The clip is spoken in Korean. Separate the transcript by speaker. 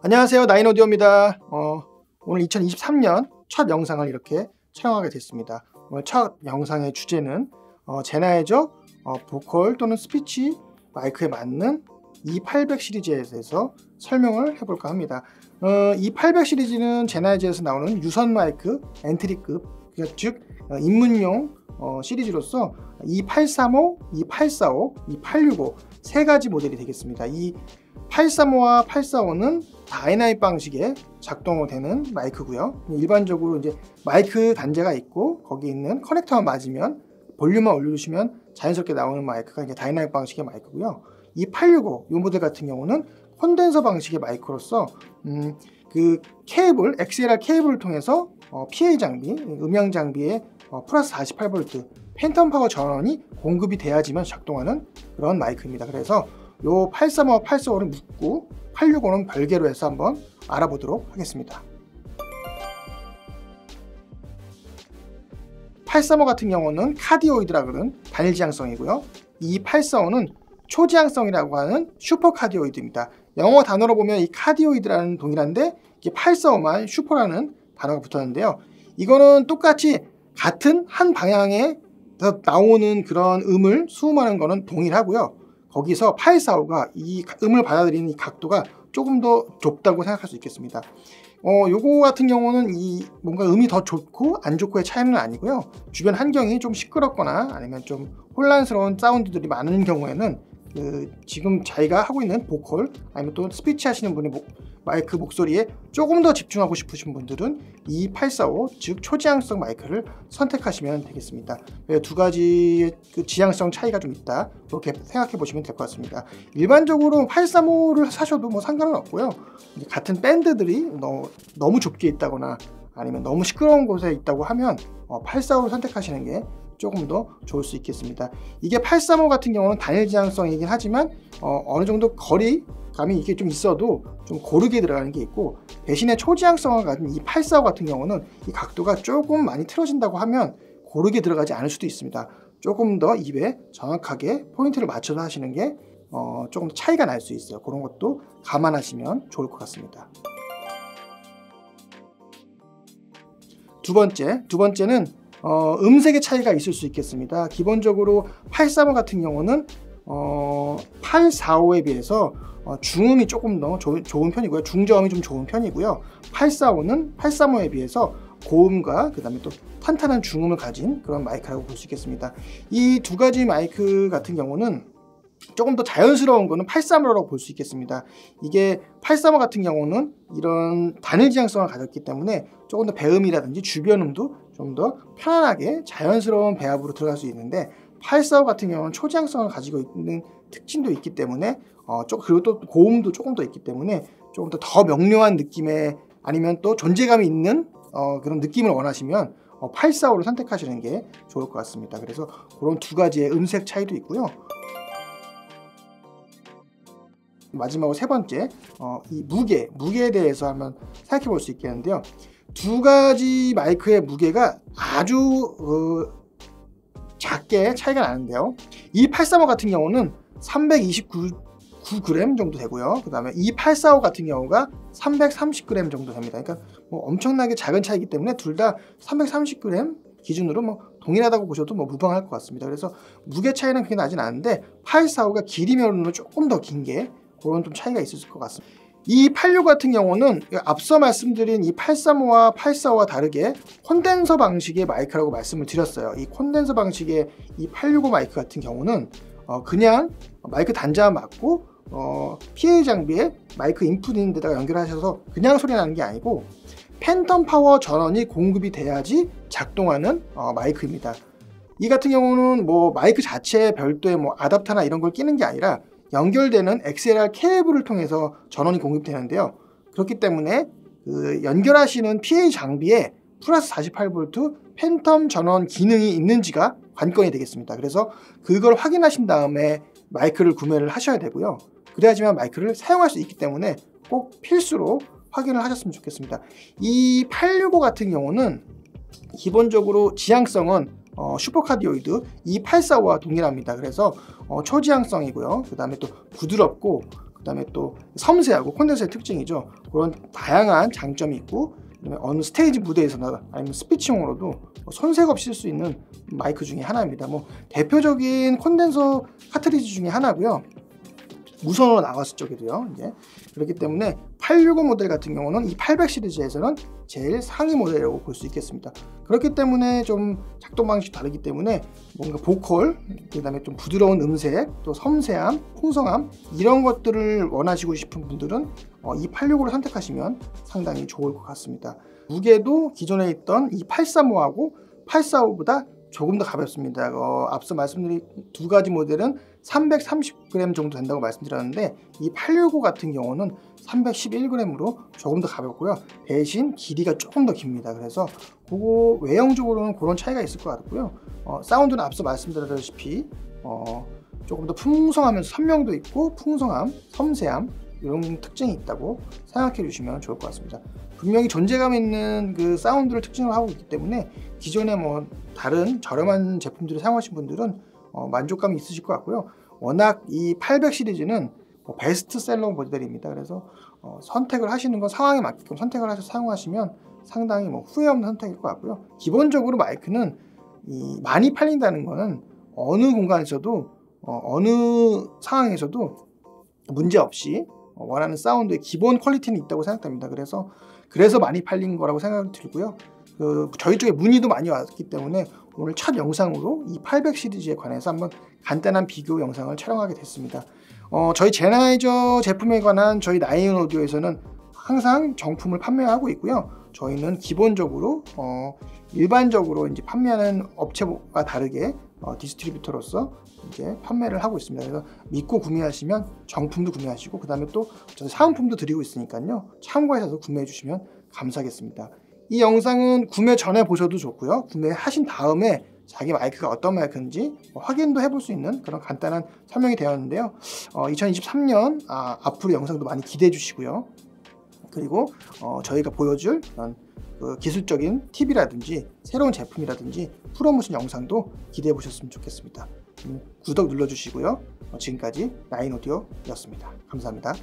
Speaker 1: 안녕하세요, 나인오디오입니다. 오늘 2023년 첫 영상을 이렇게 촬영하게 됐습니다. 오늘 첫 영상의 주제는 제나이저 보컬 또는 스피치 마이크에 맞는 E800 시리즈에 대해서 설명을 해볼까 합니다. E800 시리즈는 제나이저에서 나오는 유선 마이크 엔트리급, 즉 입문용 시리즈로서 E835, E845, E865 세 가지 모델이 되겠습니다. 이 835와 845는 다이나믹 방식의 작동으로 되는 마이크고요. 일반적으로 이제 마이크 단자가 있고 거기 있는 커넥터만 맞으면 볼륨만 올려주시면 자연스럽게 나오는 마이크가 이제 다이나믹 방식의 마이크고요. 이 865 이 모델 같은 경우는 콘덴서 방식의 마이크로서 그 케이블, XLR 케이블을 통해서 PA 장비, 음향 장비에 플러스 48V 팬텀 파워 전원이 공급이 돼야지만 작동하는 그런 마이크입니다. 그래서 요 835와 845를 묶고 865는 별개로 해서 한번 알아보도록 하겠습니다. 835 같은 경우는 카디오이드라 그러는 단일 지향성이고요. 이 845는 초지향성이라고 하는 슈퍼 카디오이드입니다. 영어 단어로 보면 이 카디오이드라는 동일한데 이게 845만 슈퍼라는 단어가 붙었는데요. 이거는 똑같이 같은 한 방향에 나오는 그런 음을 수음하는 거는 동일하고요. 거기서 845가 이 음을 받아들이는 이 각도가 조금 더 좁다고 생각할 수 있겠습니다. 요거 같은 경우는 이 뭔가 음이 더 좋고 안 좋고의 차이는 아니고요. 주변 환경이 좀 시끄럽거나 아니면 좀 혼란스러운 사운드들이 많은 경우에는 지금 자기가 하고 있는 보컬 아니면 또 스피치 하시는 분의 마이크 목소리에 조금 더 집중하고 싶으신 분들은 이 845, 즉 초지향성 마이크를 선택하시면 되겠습니다. 두 가지의 그 지향성 차이가 좀 있다, 그렇게 생각해 보시면 될 것 같습니다. 일반적으로 835를 사셔도 뭐 상관은 없고요. 같은 밴드들이 너무 좁게 있다거나 아니면 너무 시끄러운 곳에 있다고 하면 845를 선택하시는 게 조금 더 좋을 수 있겠습니다. 이게 835 같은 경우는 단일 지향성이긴 하지만 어느 정도 거리감이 이게 좀 있어도 좀 고르게 들어가는 게 있고, 대신에 초지향성을 가진 이 845 같은 경우는 이 각도가 조금 많이 틀어진다고 하면 고르게 들어가지 않을 수도 있습니다. 조금 더 입에 정확하게 포인트를 맞춰서 하시는 게 조금 차이가 날 수 있어요. 그런 것도 감안하시면 좋을 것 같습니다. 두 번째는 음색의 차이가 있을 수 있겠습니다. 기본적으로 835 같은 경우는 845에 비해서 중음이 조금 더 좋은 편이고요. 중저음이 좀 좋은 편이고요. 845는 835에 비해서 고음과 그 다음에 또 탄탄한 중음을 가진 그런 마이크라고 볼 수 있겠습니다. 이 두 가지 마이크 같은 경우는 조금 더 자연스러운 거는 835라고 볼 수 있겠습니다. 이게 835 같은 경우는 이런 단일 지향성을 가졌기 때문에 조금 더 배음이라든지 주변음도 좀 더 편안하게 자연스러운 배합으로 들어갈 수 있는데, 845 같은 경우는 초지향성을 가지고 있는 특징도 있기 때문에 그리고 또 고음도 조금 더 있기 때문에 조금 더 명료한 느낌의 아니면 또 존재감이 있는 그런 느낌을 원하시면 845를 선택하시는 게 좋을 것 같습니다. 그래서 그런 두 가지의 음색 차이도 있고요. 마지막으로 세 번째, 이 무게에 대해서 한번 생각해 볼 수 있겠는데요. 두 가지 마이크의 무게가 아주 작게 차이가 나는데요. 이 835 같은 경우는 329g 정도 되고요. 그 다음에 이 845 같은 경우가 330g 정도 됩니다. 그러니까 뭐 엄청나게 작은 차이기 때문에 둘 다 330g 기준으로 뭐 동일하다고 보셔도 뭐 무방할 것 같습니다. 그래서 무게 차이는 그렇게 나진 않은데 845가 길이면은 조금 더 긴 게 그런 좀 차이가 있을 것 같습니다. 이 86 같은 경우는 앞서 말씀드린 이 835와 845와 다르게 콘덴서 방식의 마이크라고 말씀을 드렸어요. 이 콘덴서 방식의 이 865 마이크 같은 경우는 그냥 마이크 단자만 맞고 PA 장비에 마이크 인풋 있는 데다가 연결하셔서 그냥 소리 나는 게 아니고 팬텀 파워 전원이 공급이 돼야지 작동하는 마이크입니다. 이 같은 경우는 뭐 마이크 자체에 별도의 뭐 아답터나 이런 걸 끼는 게 아니라 연결되는 XLR 케이블을 통해서 전원이 공급되는데요. 그렇기 때문에 연결하시는 PA 장비에 플러스 48V 팬텀 전원 기능이 있는지가 관건이 되겠습니다. 그래서 그걸 확인하신 다음에 마이크를 구매를 하셔야 되고요. 그래야지만 마이크를 사용할 수 있기 때문에 꼭 필수로 확인을 하셨으면 좋겠습니다. 이 865 같은 경우는 기본적으로 지향성은 슈퍼카디오이드 이 845와 동일합니다. 그래서 초지향성이고요. 그 다음에 또 부드럽고 그다음에 또 섬세하고 콘덴서의 특징이죠. 그런 다양한 장점이 있고, 그다음에 어느 스테이지 무대에서나 아니면 스피치용으로도 손색 없이 쓸 수 있는 마이크 중에 하나입니다. 뭐 대표적인 콘덴서 카트리지 중에 하나고요. 무선으로 나갔을 적에도요. 이제 그렇기 때문에 865 모델 같은 경우는 이 800 시리즈에서는 제일 상위 모델이라고 볼 수 있겠습니다. 그렇기 때문에 좀 작동 방식이 다르기 때문에 뭔가 보컬, 그다음에 좀 부드러운 음색, 또 섬세함, 풍성함 이런 것들을 원하시고 싶은 분들은 이 865를 선택하시면 상당히 좋을 것 같습니다. 무게도 기존에 있던 이 835하고 845보다 조금 더 가볍습니다. 앞서 말씀드린 두 가지 모델은 330g 정도 된다고 말씀드렸는데 이 865 같은 경우는 311g으로 조금 더 가볍고요. 대신 길이가 조금 더 깁니다. 그래서 그거 외형적으로는 그런 차이가 있을 것 같고요. 사운드는 앞서 말씀드렸다시피 조금 더 풍성하면서 선명도 있고 풍성함, 섬세함 이런 특징이 있다고 생각해 주시면 좋을 것 같습니다. 분명히 존재감 있는 그 사운드를 특징으로 하고 있기 때문에 기존에 뭐 다른 저렴한 제품들을 사용하신 분들은 만족감이 있으실 것 같고요. 워낙 이 800 시리즈는 베스트셀러 모델입니다. 그래서 선택을 하시는 건 상황에 맞게끔 선택을 하셔서 사용하시면 상당히 후회 없는 선택일 것 같고요. 기본적으로 마이크는 많이 팔린다는 거는 어느 공간에서도 어느 상황에서도 문제 없이 원하는 사운드의 기본 퀄리티는 있다고 생각됩니다. 그래서 많이 팔린 거라고 생각이 들고요. 저희 쪽에 문의도 많이 왔기 때문에 오늘 첫 영상으로 이 800 시리즈에 관해서 한번 간단한 비교 영상을 촬영하게 됐습니다. 저희 제나이저 제품에 관한 저희 나인 오디오에서는 항상 정품을 판매하고 있고요. 저희는 기본적으로 일반적으로 이제 판매하는 업체와 다르게 디스트리뷰터로서 이제 판매를 하고 있습니다. 그래서 믿고 구매하시면 정품도 구매하시고 그다음에 또 저희 사은품도 드리고 있으니까요. 참고하셔서 구매해 주시면 감사하겠습니다. 이 영상은 구매 전에 보셔도 좋고요. 구매하신 다음에 자기 마이크가 어떤 마이크인지 확인도 해볼 수 있는 그런 간단한 설명이 되었는데요. 2023년 앞으로 영상도 많이 기대해 주시고요. 그리고 저희가 보여줄 그런 기술적인 팁이라든지 새로운 제품이라든지 프로모션 영상도 기대해 보셨으면 좋겠습니다. 구독 눌러주시고요. 지금까지 나인 오디오였습니다. 감사합니다.